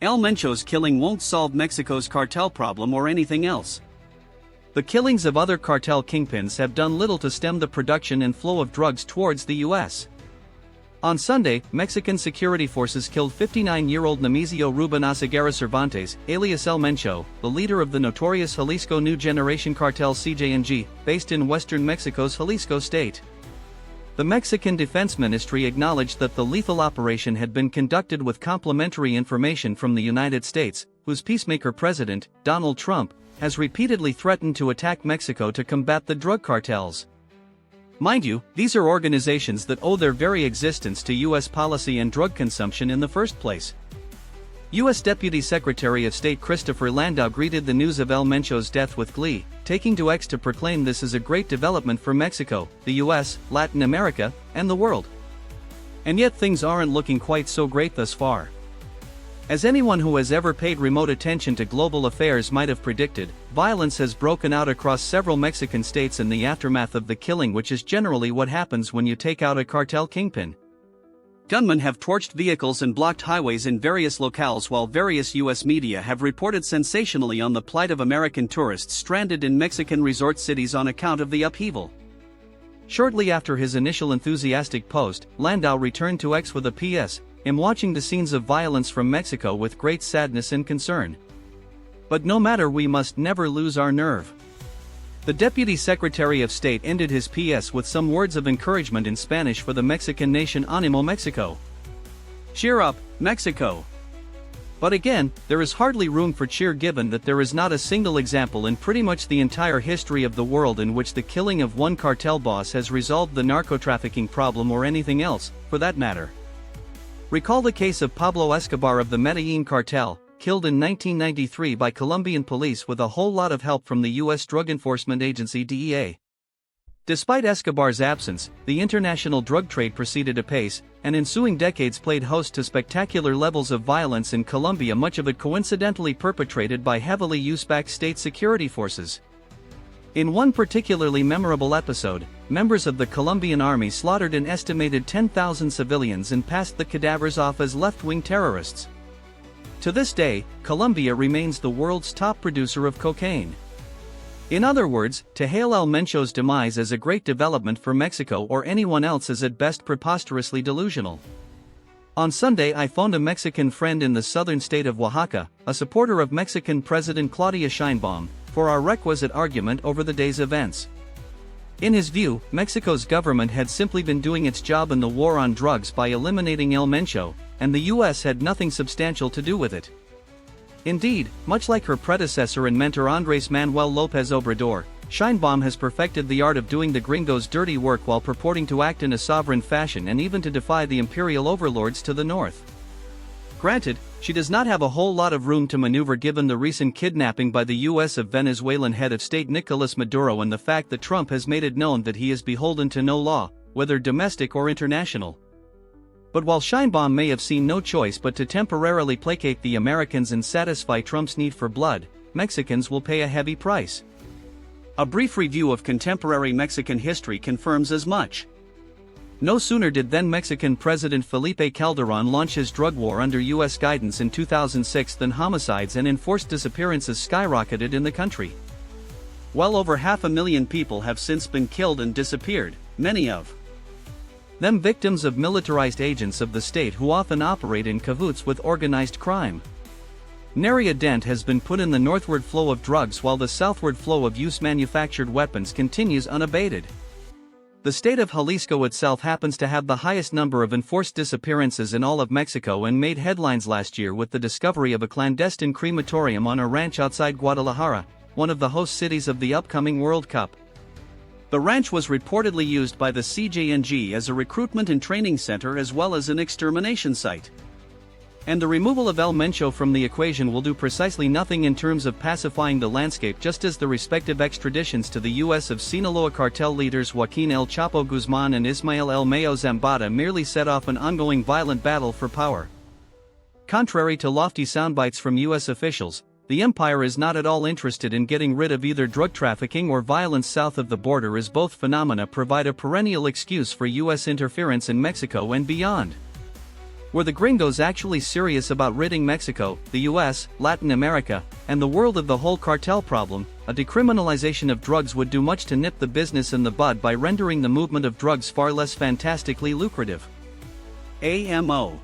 El Mencho's killing won't solve Mexico's cartel problem or anything else. The killings of other cartel kingpins have done little to stem the production and flow of drugs towards the US. On Sunday, Mexican security forces killed 59-year-old Nemesio Ruben Oseguera Cervantes, alias El Mencho, the leader of the notorious Jalisco New Generation Cartel CJNG, based in western Mexico's Jalisco state. The Mexican Defense Ministry acknowledged that the lethal operation had been conducted with complementary information from the United States, whose peacemaker president, Donald Trump, has repeatedly threatened to attack Mexico to combat the drug cartels. Mind you, these are organizations that owe their very existence to U.S. policy and drug consumption in the first place. U.S. Deputy Secretary of State Christopher Landau greeted the news of El Mencho's death with glee, taking to X to proclaim this as a great development for Mexico, the U.S., Latin America, and the world. And yet things aren't looking quite so great thus far. As anyone who has ever paid remote attention to global affairs might have predicted, violence has broken out across several Mexican states in the aftermath of the killing, which is generally what happens when you take out a cartel kingpin. Gunmen have torched vehicles and blocked highways in various locales, while various U.S. media have reported sensationally on the plight of American tourists stranded in Mexican resort cities on account of the upheaval. Shortly after his initial enthusiastic post, Landau returned to X with a PS, "I'm watching the scenes of violence from Mexico with great sadness and concern. But no matter, we must never lose our nerve." The Deputy Secretary of State ended his PS with some words of encouragement in Spanish for the Mexican nation: Animo Mexico. Cheer up, Mexico. But again, there is hardly room for cheer given that there is not a single example in pretty much the entire history of the world in which the killing of one cartel boss has resolved the narcotrafficking problem or anything else, for that matter. Recall the case of Pablo Escobar of the Medellin Cartel, killed in 1993 by Colombian police with a whole lot of help from the U.S. Drug Enforcement Agency DEA. Despite Escobar's absence, the international drug trade proceeded apace, and ensuing decades played host to spectacular levels of violence in Colombia, much of it coincidentally perpetrated by heavily US-backed state security forces. In one particularly memorable episode, members of the Colombian army slaughtered an estimated 10,000 civilians and passed the cadavers off as left-wing terrorists. To this day, Colombia remains the world's top producer of cocaine. In other words, to hail El Mencho's demise as a great development for Mexico or anyone else is at best preposterously delusional. On Sunday, I phoned a Mexican friend in the southern state of Oaxaca, a supporter of Mexican President Claudia Sheinbaum, for our requisite argument over the day's events. In his view, Mexico's government had simply been doing its job in the war on drugs by eliminating El Mencho, and the US had nothing substantial to do with it. Indeed, much like her predecessor and mentor Andres Manuel Lopez Obrador, Sheinbaum has perfected the art of doing the gringos' dirty work while purporting to act in a sovereign fashion and even to defy the imperial overlords to the north. Granted, she does not have a whole lot of room to maneuver given the recent kidnapping by the US of Venezuelan head of state Nicolas Maduro and the fact that Trump has made it known that he is beholden to no law, whether domestic or international. But while Sheinbaum may have seen no choice but to temporarily placate the Americans and satisfy Trump's need for blood, Mexicans will pay a heavy price. A brief review of contemporary Mexican history confirms as much. No sooner did then Mexican President Felipe Calderón launch his drug war under U.S. guidance in 2006 than homicides and enforced disappearances skyrocketed in the country. Well over 500,000 people have since been killed and disappeared, many of them victims of militarized agents of the state who often operate in cahoots with organized crime. Nary a dent has been put in the northward flow of drugs while the southward flow of US-manufactured weapons continues unabated. The state of Jalisco itself happens to have the highest number of enforced disappearances in all of Mexico and made headlines last year with the discovery of a clandestine crematorium on a ranch outside Guadalajara, one of the host cities of the upcoming World Cup. The ranch was reportedly used by the CJNG as a recruitment and training center as well as an extermination site. And the removal of El Mencho from the equation will do precisely nothing in terms of pacifying the landscape, just as the respective extraditions to the US of Sinaloa cartel leaders Joaquin El Chapo Guzman and Ismael El Mayo Zambada merely set off an ongoing violent battle for power. Contrary to lofty soundbites from US officials, the empire is not at all interested in getting rid of either drug trafficking or violence south of the border, as both phenomena provide a perennial excuse for US interference in Mexico and beyond. Were the gringos actually serious about ridding Mexico, the US, Latin America, and the world of the whole cartel problem, a decriminalization of drugs would do much to nip the business in the bud by rendering the movement of drugs far less fantastically lucrative. AMO